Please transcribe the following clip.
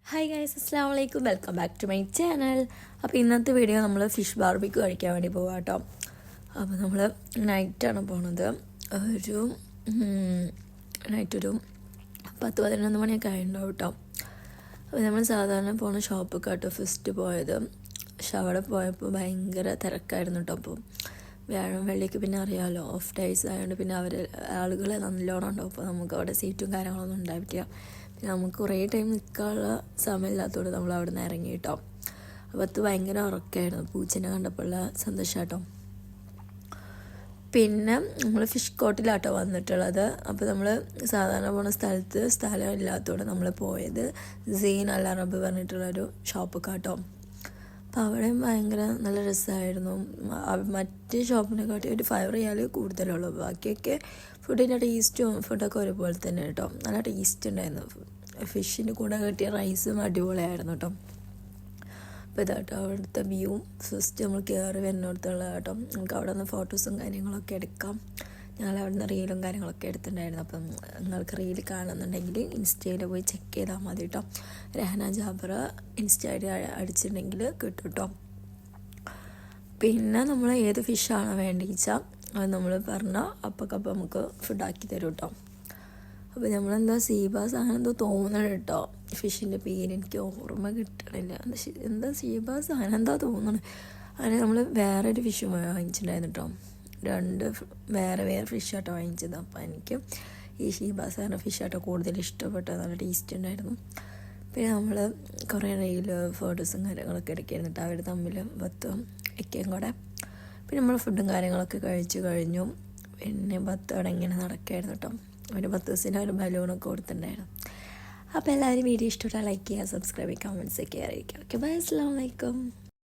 Hi guys, അസ്സാം വലൈക്കും. Welcome back to my channel. അപ്പോൾ ഇന്നത്തെ വീഡിയോ നമ്മൾ ഫിഷ് ബാർബിക്യൂ കഴിക്കാൻ വേണ്ടി പോകാം കേട്ടോ. അപ്പോൾ നമ്മൾ നൈറ്റാണ് പോണത്. നൈറ്റൊരു 10-11 മണിയൊക്കെ ആയിട്ടുണ്ടാവും കേട്ടോ. അപ്പോൾ നമ്മൾ സാധാരണ പോകുന്ന ഷോപ്പ് കേട്ടോ ഫസ്റ്റ് പോയത്. പക്ഷെ അവിടെ പോയപ്പോൾ ഭയങ്കര തിരക്കായിരുന്നു കേട്ടോ. അപ്പോൾ വ്യാഴം വെള്ളിക്ക് പിന്നെ അറിയാമല്ലോ, ഓഫ് ഡേയ്സ് ആയതുകൊണ്ട് പിന്നെ ആളുകൾ നല്ലോണം ഉണ്ടാവും. അപ്പോൾ നമുക്ക് അവിടെ സീറ്റും കാര്യങ്ങളൊന്നും ഉണ്ടാവില്ല. പിന്നെ നമുക്ക് കുറേ ടൈം നിൽക്കാനുള്ള സമയമില്ലാത്തതുകൊണ്ട് നമ്മൾ അവിടെ നിന്ന് ഇറങ്ങി കേട്ടോ. അപ്പോൾ അത് ഭയങ്കര ഉറക്കമായിരുന്നു. പൂച്ചനെ കണ്ടപ്പോഴുള്ള സന്തോഷം കേട്ടോ. പിന്നെ നമ്മൾ ഫിഷ് കോട്ടിലാട്ടോ വന്നിട്ടുള്ളത്. അപ്പോൾ നമ്മൾ സാധാരണ പോകുന്ന സ്ഥലം ഇല്ലാത്തതുകൊണ്ട് നമ്മൾ പോയത് സീൻ അൽ അറബ് പറഞ്ഞിട്ടുള്ളൊരു ഷോപ്പ് കേട്ടോ. അപ്പോൾ അവിടെയും ഭയങ്കര നല്ല രസമായിരുന്നു. മറ്റ് ഷോപ്പിനെക്കാട്ടി ഒരു 5 റിയാൽ കൂടുതലുള്ളൂ. ബാക്കിയൊക്കെ ഫുഡിൻ്റെ ഫുഡൊക്കെ ഒരുപോലെ തന്നെ കേട്ടോ. നല്ല ടേസ്റ്റ് ഉണ്ടായിരുന്നു. ഫിഷിൻ്റെ കൂടെ കിട്ടിയ റൈസും അടിപൊളിയായിരുന്നു കേട്ടോ. അപ്പോൾ ഇതാട്ടോ അവിടുത്തെ വ്യൂവും ഫസ്റ്റ് നമ്മൾ കയറി വരുന്നിടത്തുള്ള കേട്ടോ. നമുക്ക് അവിടെ നിന്ന് ഫോട്ടോസും കാര്യങ്ങളൊക്കെ എടുക്കാം. ഞങ്ങൾ അവിടെ നിന്ന് റീലും കാര്യങ്ങളൊക്കെ എടുത്തിട്ടുണ്ടായിരുന്നു. അപ്പം നിങ്ങൾക്ക് റീൽ കാണുന്നുണ്ടെങ്കിൽ ഇൻസ്റ്റയിൽ പോയി ചെക്ക് ചെയ്താൽ മതി കേട്ടോ. രഹന ജാബറ ഇൻസ്റ്റ ഐഡി അടിച്ചിട്ടുണ്ടെങ്കിൽ കിട്ടും കേട്ടോ. പിന്നെ നമ്മൾ ഏത് ഫിഷാണ് വേണ്ടിച്ചാൽ അത് നമ്മൾ പറഞ്ഞാൽ അപ്പൊക്കപ്പം നമുക്ക് ഫുഡാക്കി തരും കേട്ടോ. അപ്പോൾ നമ്മളെന്താ സീബാസ് അങ്ങനെ എന്തോ തോന്നണം കേട്ടോ. ഫിഷിൻ്റെ പേര് എനിക്ക് ഓർമ്മ കിട്ടണില്ല. എന്താ സീബാസ് അങ്ങനെ എന്താ തോന്നണം. അങ്ങനെ നമ്മൾ വേറൊരു ഫിഷ് വാങ്ങിച്ചിട്ടുണ്ടായിരുന്നു കേട്ടോ. 2 വേറെ ഫിഷാട്ടോ വാങ്ങിച്ചത്. അപ്പോൾ എനിക്ക് ഈ ഷീബാസ് പറഞ്ഞ ഫിഷാട്ടോ കൂടുതൽ ഇഷ്ടപ്പെട്ടത്. നല്ല ടേസ്റ്റ് ഉണ്ടായിരുന്നു. പിന്നെ നമ്മൾ കുറേ റീൽ ഫോട്ടോസും കാര്യങ്ങളൊക്കെ എടുക്കായിരുന്നു കേട്ടോ. അവർ തമ്മിൽ ബത്തും ഒക്കെയും കൂടെ. പിന്നെ നമ്മൾ ഫുഡും കാര്യങ്ങളൊക്കെ കഴിച്ചു കഴിഞ്ഞു. പിന്നെ ബത്ത് അവിടെ ഇങ്ങനെ നടക്കായിരുന്നു കേട്ടോ. ഒരു 10 ദിവസത്തിന് ഒരു ബലൂണൊക്കെ കൊടുത്തിട്ടുണ്ടായിരുന്നു. അപ്പോൾ എല്ലാവരും വീഡിയോ ഇഷ്ടപ്പെട്ടാൽ ലൈക്ക് ചെയ്യുക, സബ്സ്ക്രൈബ് ചെയ്യുക, കമൻസ് ഒക്കെ അറിയിക്കുക. ഓക്കെ, ബൈ, അസ്സലാമു അലൈക്കും.